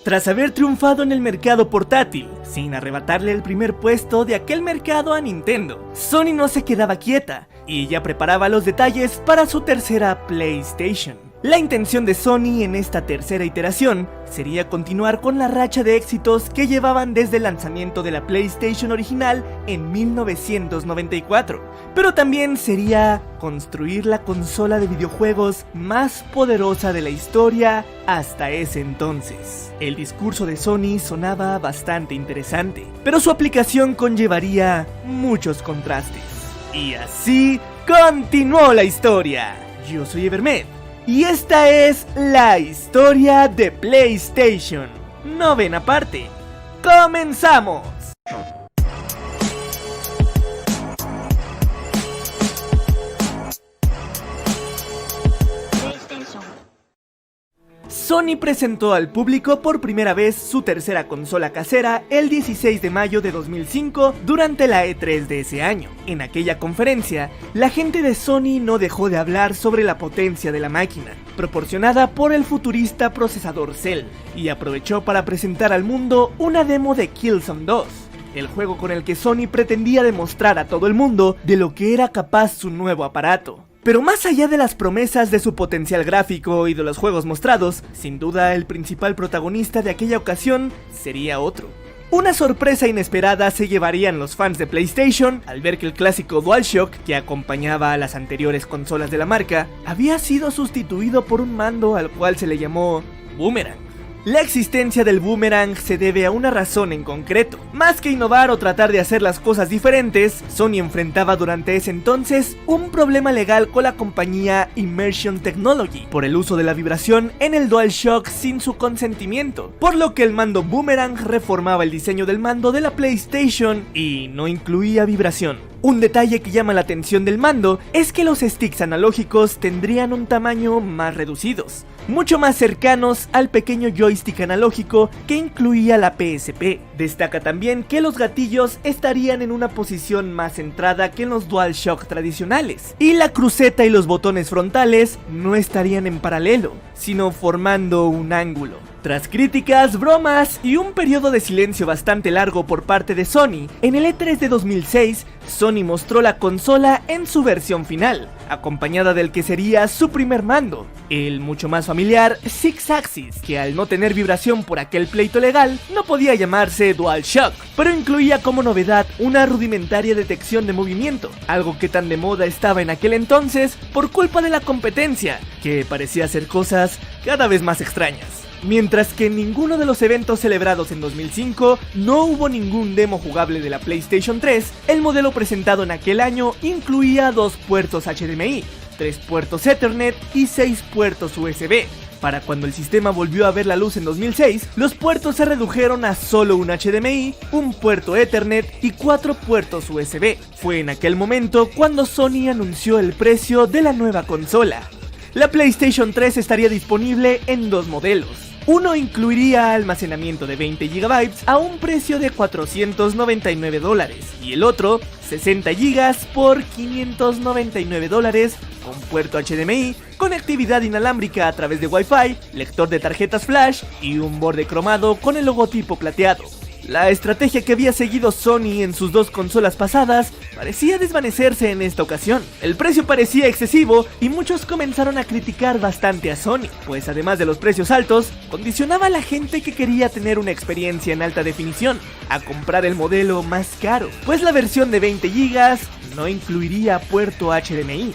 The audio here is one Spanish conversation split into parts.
Tras haber triunfado en el mercado portátil, sin arrebatarle el primer puesto de aquel mercado a Nintendo, Sony no se quedaba quieta y ya preparaba los detalles para su tercera PlayStation. La intención de Sony en esta tercera iteración sería continuar con la racha de éxitos que llevaban desde el lanzamiento de la PlayStation original en 1994, pero también sería construir la consola de videojuegos más poderosa de la historia hasta ese entonces. El discurso de Sony sonaba bastante interesante, pero su aplicación conllevaría muchos contrastes. Y así continuó la historia. Yo soy Evermed, y esta es la historia de PlayStation. Novena parte. ¡Comenzamos! Sony presentó al público por primera vez su tercera consola casera el 16 de mayo de 2005 durante la E3 de ese año. En aquella conferencia, la gente de Sony no dejó de hablar sobre la potencia de la máquina, proporcionada por el futurista procesador Cell, y aprovechó para presentar al mundo una demo de Killzone 2. El juego con el que Sony pretendía demostrar a todo el mundo de lo que era capaz su nuevo aparato. Pero más allá de las promesas de su potencial gráfico y de los juegos mostrados, sin duda el principal protagonista de aquella ocasión sería otro. Una sorpresa inesperada se llevarían los fans de PlayStation al ver que el clásico DualShock, que acompañaba a las anteriores consolas de la marca, había sido sustituido por un mando al cual se le llamó Boomerang. La existencia del Boomerang se debe a una razón en concreto. Más que innovar o tratar de hacer las cosas diferentes, Sony enfrentaba durante ese entonces un problema legal con la compañía Immersion Technology por el uso de la vibración en el DualShock sin su consentimiento, por lo que el mando Boomerang reformaba el diseño del mando de la PlayStation y no incluía vibración. Un detalle que llama la atención del mando es que los sticks analógicos tendrían un tamaño más reducidos, mucho más cercanos al pequeño joystick analógico que incluía la PSP. Destaca también que los gatillos estarían en una posición más centrada que en los DualShock tradicionales, y la cruceta y los botones frontales no estarían en paralelo, sino formando un ángulo. Tras críticas, bromas y un periodo de silencio bastante largo por parte de Sony, en el E3 de 2006, Sony mostró la consola en su versión final, acompañada del que sería su primer mando, el mucho más familiar Six Axis, que al no tener vibración por aquel pleito legal, no podía llamarse DualShock, pero incluía como novedad una rudimentaria detección de movimiento, algo que tan de moda estaba en aquel entonces por culpa de la competencia, que parecía hacer cosas cada vez más extrañas. Mientras que en ninguno de los eventos celebrados en 2005 no hubo ningún demo jugable de la PlayStation 3, el modelo presentado en aquel año incluía 2 puertos HDMI, 3 puertos Ethernet y 6 puertos USB. Para cuando el sistema volvió a ver la luz en 2006, los puertos se redujeron a solo un HDMI, un puerto Ethernet y 4 puertos USB. Fue en aquel momento cuando Sony anunció el precio de la nueva consola. La PlayStation 3 estaría disponible en 2 modelos. Uno incluiría almacenamiento de 20 GB a un precio de $499 y el otro 60 GB por $599 con puerto HDMI, conectividad inalámbrica a través de Wi-Fi, lector de tarjetas flash y un borde cromado con el logotipo plateado. La estrategia que había seguido Sony en sus 2 consolas pasadas parecía desvanecerse en esta ocasión. El precio parecía excesivo y muchos comenzaron a criticar bastante a Sony, pues además de los precios altos, condicionaba a la gente que quería tener una experiencia en alta definición a comprar el modelo más caro, pues la versión de 20 GB no incluiría puerto HDMI.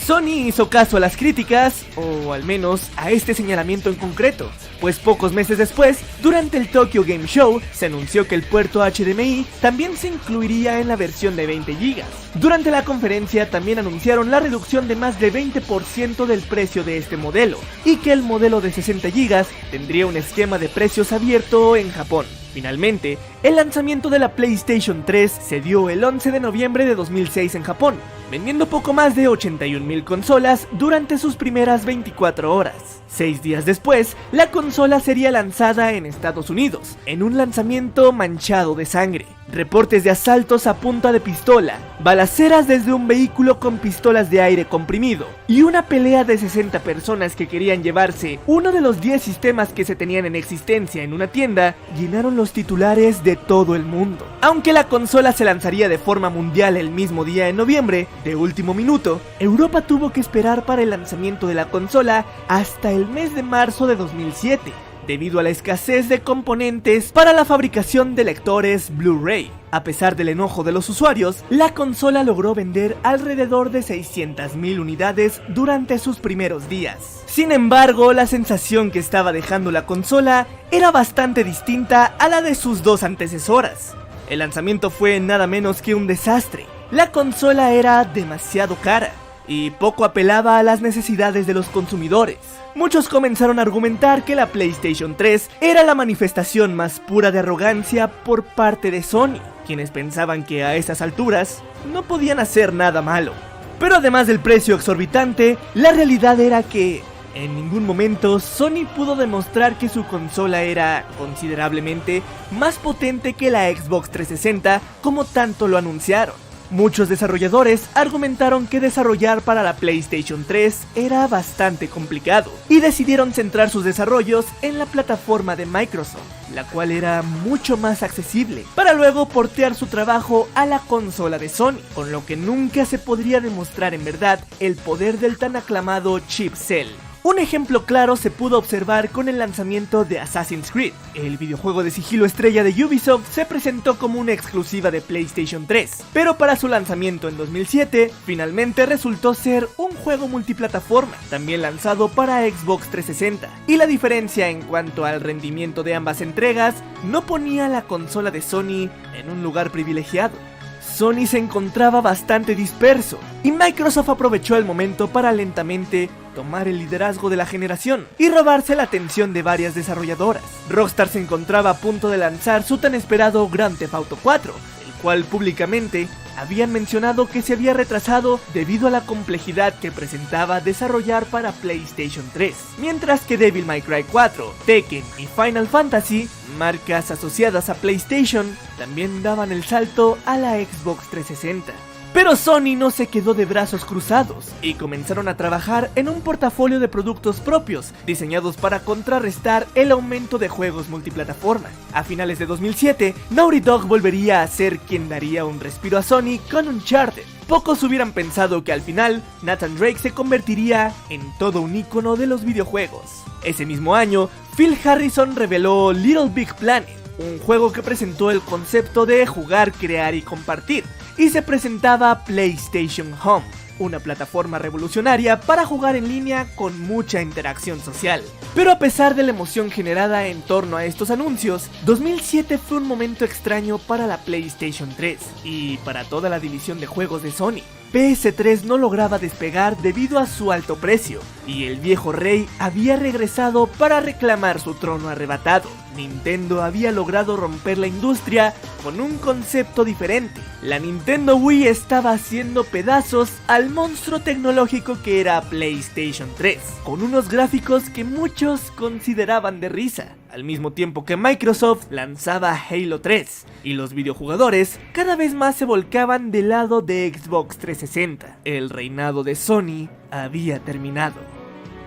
Sony hizo caso a las críticas, o al menos a este señalamiento en concreto, pues pocos meses después, durante el Tokyo Game Show, se anunció que el puerto HDMI también se incluiría en la versión de 20 GB. Durante la conferencia también anunciaron la reducción de más de 20% del precio de este modelo, y que el modelo de 60 GB tendría un esquema de precios abierto en Japón. Finalmente, el lanzamiento de la PlayStation 3 se dio el 11 de noviembre de 2006 en Japón, vendiendo poco más de 81,000 consolas durante sus primeras 24 horas. 6 días después, la consola sería lanzada en Estados Unidos, en un lanzamiento manchado de sangre. reportes de asaltos a punta de pistola, balaceras desde un vehículo con pistolas de aire comprimido y una pelea de 60 personas que querían llevarse uno de los 10 sistemas que se tenían en existencia en una tienda, llenaron los titulares de todo el mundo. Aunque la consola se lanzaría de forma mundial el mismo día en noviembre, de último minuto, Europa tuvo que esperar para el lanzamiento de la consola hasta el mes de marzo de 2007. Debido a la escasez de componentes para la fabricación de lectores Blu-ray. A pesar del enojo de los usuarios, la consola logró vender alrededor de 600,000 unidades durante sus primeros días. Sin embargo, la sensación que estaba dejando la consola era bastante distinta a la de sus dos antecesoras. El lanzamiento fue nada menos que un desastre. La consola era demasiado cara y poco apelaba a las necesidades de los consumidores. Muchos comenzaron a argumentar que la PlayStation 3 era la manifestación más pura de arrogancia por parte de Sony, quienes pensaban que a esas alturas no podían hacer nada malo. Pero además del precio exorbitante, la realidad era que en ningún momento Sony pudo demostrar que su consola era considerablemente más potente que la Xbox 360 como tanto lo anunciaron. Muchos desarrolladores argumentaron que desarrollar para la PlayStation 3 era bastante complicado y decidieron centrar sus desarrollos en la plataforma de Microsoft, la cual era mucho más accesible, para luego portear su trabajo a la consola de Sony, con lo que nunca se podría demostrar en verdad el poder del tan aclamado chip Cell. Un ejemplo claro se pudo observar con el lanzamiento de Assassin's Creed. El videojuego de sigilo estrella de Ubisoft se presentó como una exclusiva de PlayStation 3, pero para su lanzamiento en 2007, finalmente resultó ser un juego multiplataforma, también lanzado para Xbox 360. Y la diferencia en cuanto al rendimiento de ambas entregas no ponía a la consola de Sony en un lugar privilegiado. Sony se encontraba bastante disperso y Microsoft aprovechó el momento para lentamente tomar el liderazgo de la generación y robarse la atención de varias desarrolladoras. Rockstar se encontraba a punto de lanzar su tan esperado Grand Theft Auto 4, el cual públicamente habían mencionado que se había retrasado debido a la complejidad que presentaba desarrollar para PlayStation 3, mientras que Devil May Cry 4, Tekken y Final Fantasy, marcas asociadas a PlayStation, también daban el salto a la Xbox 360. Pero Sony no se quedó de brazos cruzados y comenzaron a trabajar en un portafolio de productos propios diseñados para contrarrestar el aumento de juegos multiplataforma. A finales de 2007, Naughty Dog volvería a ser quien daría un respiro a Sony con Uncharted. Pocos hubieran pensado que al final Nathan Drake se convertiría en todo un ícono de los videojuegos. Ese mismo año, Phil Harrison reveló Little Big Planet, un juego que presentó el concepto de jugar, crear y compartir, y se presentaba PlayStation Home, una plataforma revolucionaria para jugar en línea con mucha interacción social. Pero a pesar de la emoción generada en torno a estos anuncios, 2007 fue un momento extraño para la PlayStation 3 y para toda la división de juegos de Sony. PS3 no lograba despegar debido a su alto precio, y el viejo rey había regresado para reclamar su trono arrebatado. Nintendo había logrado romper la industria con un concepto diferente. La Nintendo Wii estaba haciendo pedazos al monstruo tecnológico que era PlayStation 3, con unos gráficos que muchos consideraban de risa, al mismo tiempo que Microsoft lanzaba Halo 3, y los videojugadores cada vez más se volcaban del lado de Xbox 360. El reinado de Sony había terminado,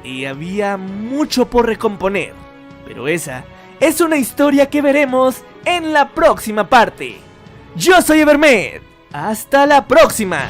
y había mucho por recomponer, pero esa es una historia que veremos en la próxima parte. Yo soy Evermed, hasta la próxima.